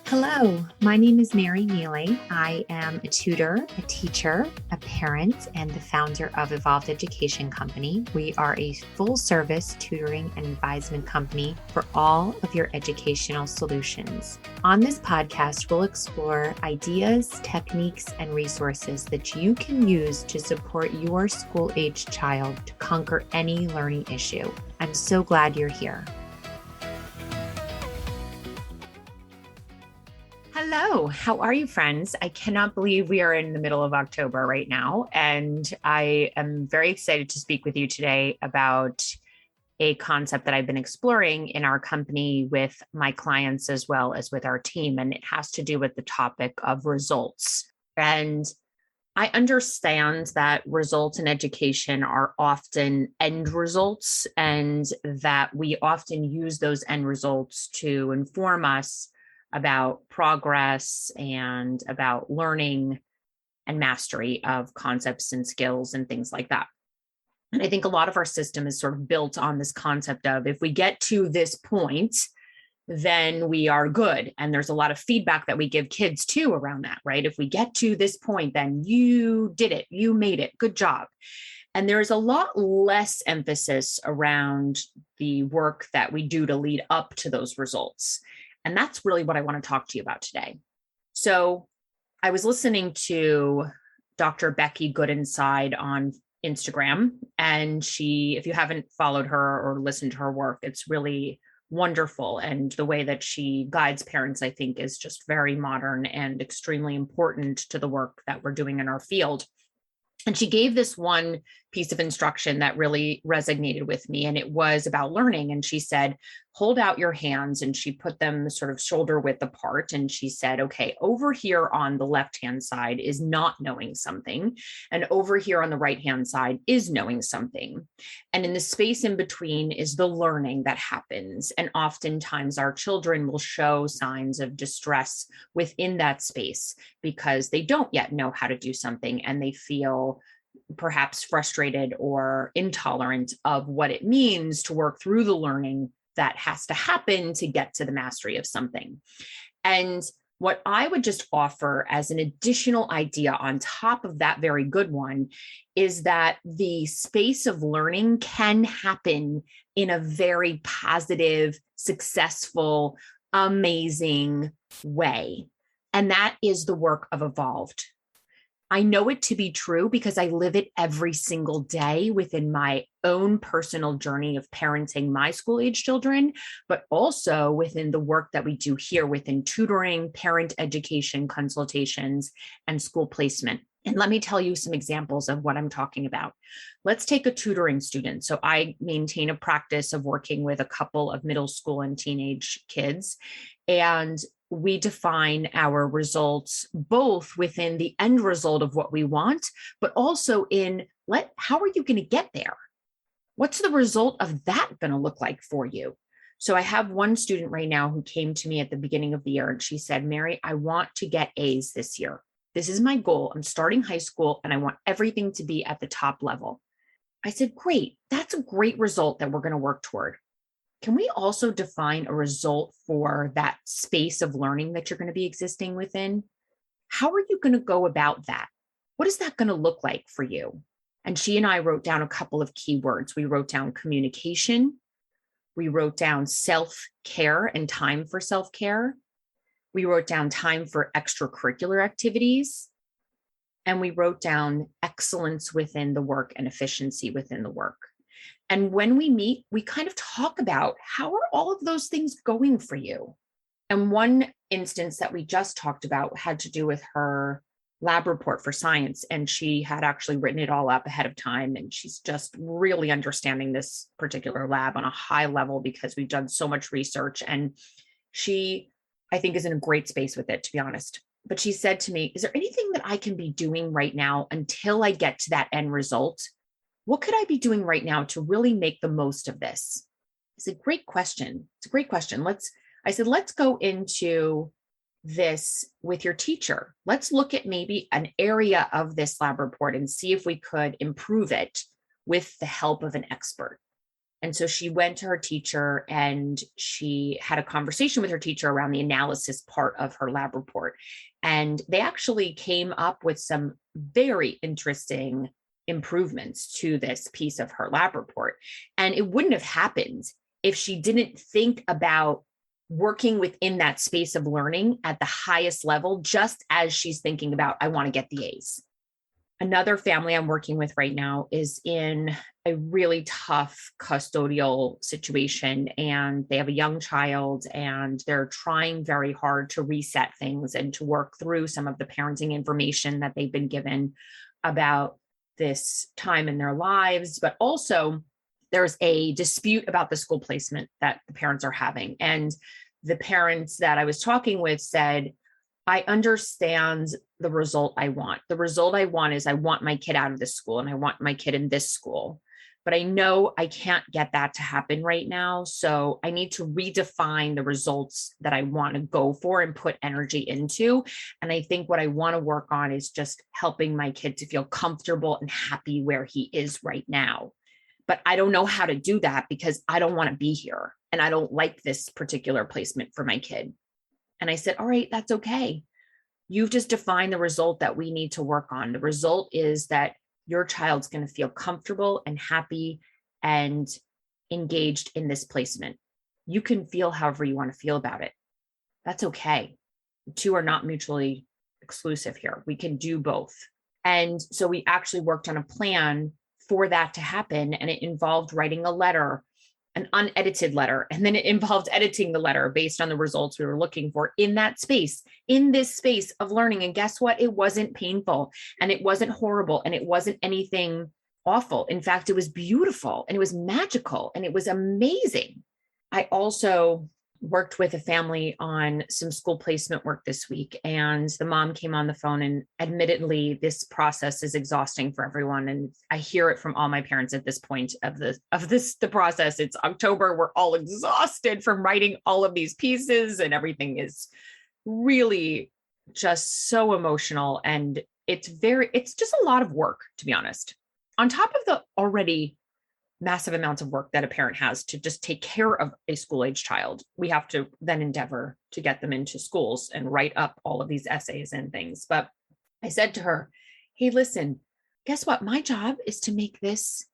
Hello, my name is Mary Miele. I am a tutor, a teacher, a parent, and the founder of Evolved Education Company. We are a full service tutoring and advisement company for all of your educational solutions. On this podcast, we'll explore ideas, techniques, and resources that you can use to support your school-aged child to conquer any learning issue. I'm so glad you're here. Hello, how are you, friends? I cannot believe we are in the middle of October right now, and I am very excited to speak with you today about a concept that I've been exploring in our company with my clients as well as with our team, and it has to do with the topic of results. And I understand that results in education are often end results, and that we often use those end results to inform us about progress and about learning and mastery of concepts and skills and things like that. And I think a lot of our system is sort of built on this concept of if we get to this point, then we are good. And there's a lot of feedback that we give kids too around that, right? If we get to this point, then you did it, you made it, good job. And there's a lot less emphasis around the work that we do to lead up to those results. And that's really what I want to talk to you about today. So I was listening to Dr. Becky Good Inside on Instagram, and if you haven't followed her or listened to her work, it's really wonderful. And the way that she guides parents, I think, is just very modern and extremely important to the work that we're doing in our field. And she gave this one piece of instruction that really resonated with me, and it was about learning. And she said, hold out your hands, and she put them sort of shoulder width apart. And she said, okay, over here on the left-hand side is not knowing something, and over here on the right-hand side is knowing something. And in the space in between is the learning that happens. And oftentimes our children will show signs of distress within that space because they don't yet know how to do something, and they feel perhaps frustrated or intolerant of what it means to work through the learning that has to happen to get to the mastery of something. And what I would just offer as an additional idea on top of that very good one is that the space of learning can happen in a very positive, successful, amazing way. And that is the work of Evolved. I know it to be true because I live it every single day within my own personal journey of parenting my school-age children, but also within the work that we do here within tutoring, parent education consultations, and school placement. And let me tell you some examples of what I'm talking about. Let's take a tutoring student. So I maintain a practice of working with a couple of middle school and teenage kids, and we define our results both within the end result of what we want, but also in how are you going to get there? What's the result of that going to look like for you? So I have one student right now who came to me at the beginning of the year, and she said, Mary, I want to get A's this year. This is my goal. I'm starting high school and I want everything to be at the top level. I said, great. That's a great result that we're going to work toward. Can we also define a result for that space of learning that you're going to be existing within? How are you going to go about that? What is that going to look like for you? And she and I wrote down a couple of keywords. We wrote down communication. We wrote down self-care and time for self-care. We wrote down time for extracurricular activities. And we wrote down excellence within the work and efficiency within the work. And when we meet, we kind of talk about how are all of those things going for you? And one instance that we just talked about had to do with her lab report for science. And she had actually written it all up ahead of time. And she's just really understanding this particular lab on a high level because we've done so much research. And she, I think, is in a great space with it, to be honest. But she said to me, is there anything that I can be doing right now until I get to that end result? What could I be doing right now to really make the most of this? It's a great question. It's a great question. I said, let's go into this with your teacher. Let's look at maybe an area of this lab report and see if we could improve it with the help of an expert. And so she went to her teacher and she had a conversation with her teacher around the analysis part of her lab report. And they actually came up with some very interesting improvements to this piece of her lab report. And it wouldn't have happened if she didn't think about working within that space of learning at the highest level, just as she's thinking about, I want to get the A's. Another family I'm working with right now is in a really tough custodial situation, and they have a young child and they're trying very hard to reset things and to work through some of the parenting information that they've been given about this time in their lives. But also there's a dispute about the school placement that the parents are having. And the parents that I was talking with said, I understand the result I want. The result I want is I want my kid out of this school and I want my kid in this school. But I know I can't get that to happen right now. So I need to redefine the results that I want to go for and put energy into. And I think what I want to work on is just helping my kid to feel comfortable and happy where he is right now. But I don't know how to do that because I don't want to be here. And I don't like this particular placement for my kid. And I said, all right, that's okay. You've just defined the result that we need to work on. The result is that your child's going to feel comfortable and happy and engaged in this placement. You can feel however you want to feel about it. That's okay. The two are not mutually exclusive here. We can do both. And so we actually worked on a plan for that to happen. And it involved writing a letter, an unedited letter. And then it involved editing the letter based on the results we were looking for in that space, in this space of learning. And guess what? It wasn't painful and it wasn't horrible and it wasn't anything awful. In fact, it was beautiful and it was magical and it was amazing. I also worked with a family on some school placement work this week, and the mom came on the phone, and admittedly, this process is exhausting for everyone. And I hear it from all my parents at this point of the process. It's October. We're all exhausted from writing all of these pieces, and everything is really just so emotional. And it's just a lot of work, to be honest, on top of the already massive amounts of work that a parent has to just take care of a school-age child. We have to then endeavor to get them into schools and write up all of these essays and things. But I said to her, hey, listen, guess what? My job is to make this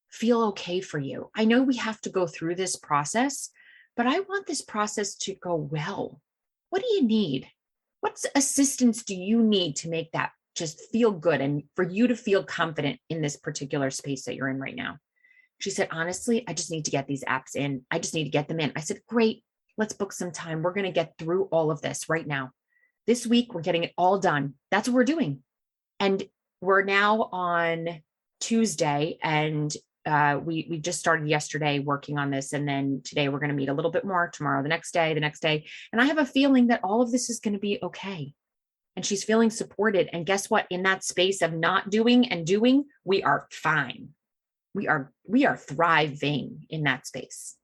feel okay for you. I know we have to go through this process, but I want this process to go well. What do you need? What assistance do you need to make that just feel good and for you to feel confident in this particular space that you're in right now? She said, honestly, I just need to get these apps in. I just need to get them in. I said, great, let's book some time. We're going to get through all of this right now. This week, we're getting it all done. That's what we're doing. And we're now on Tuesday, and we just started yesterday working on this. And then today we're going to meet a little bit more, tomorrow, the next day. And I have a feeling that all of this is going to be okay. And she's feeling supported. And guess what? In that space of not doing and doing, we are fine. We are thriving in that space.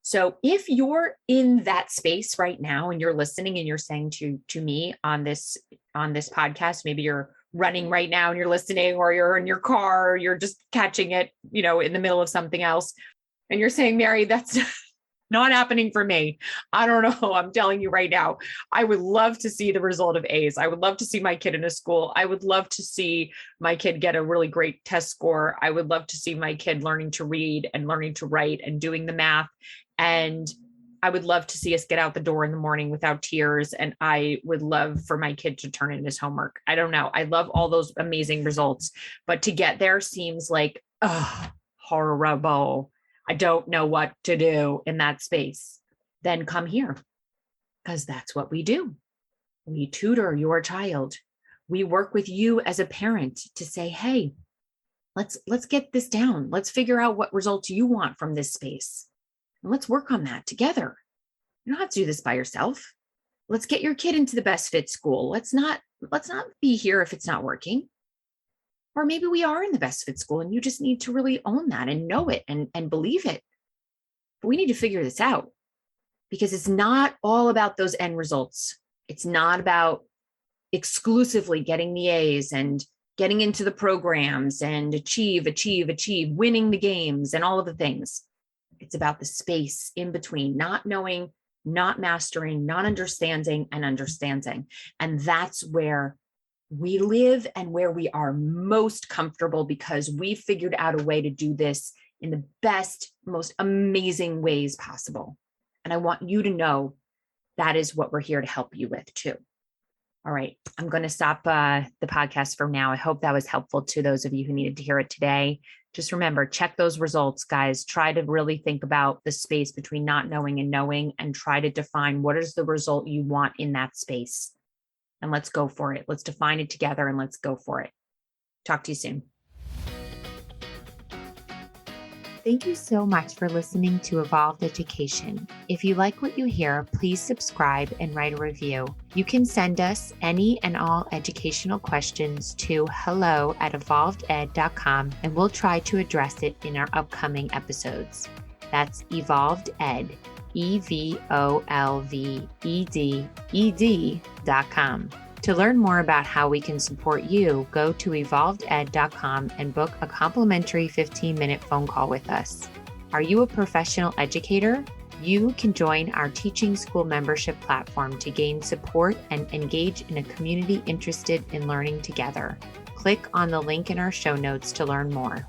So if you're in that space right now and you're listening and you're saying to me on this podcast, maybe you're running right now and you're listening, or you're in your car, or you're just catching it, in the middle of something else, and you're saying, Mary, that's not happening for me. I don't know. I'm telling you right now, I would love to see the result of A's. I would love to see my kid in a school. I would love to see my kid get a really great test score. I would love to see my kid learning to read and learning to write and doing the math. And I would love to see us get out the door in the morning without tears. And I would love for my kid to turn in his homework. I don't know. I love all those amazing results, but to get there seems like, horrible. I don't know what to do in that space. Then come here, because that's what we do. We tutor your child. We work with you as a parent to say, hey, let's get this down. Let's figure out what results you want from this space. And let's work on that together. You don't have to do this by yourself. Let's get your kid into the best fit school. Let's not be here if it's not working. Or maybe we are in the best fit school and you just need to really own that and know it and believe it. But we need to figure this out, because it's not all about those end results. It's not about exclusively getting the A's and getting into the programs and achieve, winning the games and all of the things. It's about the space in between, not knowing, not mastering, not understanding, and understanding. And that's where we live and where we are most comfortable, because we figured out a way to do this in the best, most amazing ways possible. And I want you to know that is what we're here to help you with too. All right, I'm going to stop the podcast for now. I hope that was helpful to those of you who needed to hear it today. Just remember, check those results, guys. Try to really think about the space between not knowing and knowing, and try to define what is the result you want in that space. And let's go for it. Let's define it together and let's go for it. Talk to you soon. Thank you so much for listening to Evolved Education. If you like what you hear, please subscribe and write a review. You can send us any and all educational questions to hello@evolveded.com, and we'll try to address it in our upcoming episodes. That's evolveded, evolveded.com. To learn more about how we can support you, go to evolveded.com and book a complimentary 15-minute phone call with us. Are you a professional educator? You can join our teaching school membership platform to gain support and engage in a community interested in learning together. Click on the link in our show notes to learn more.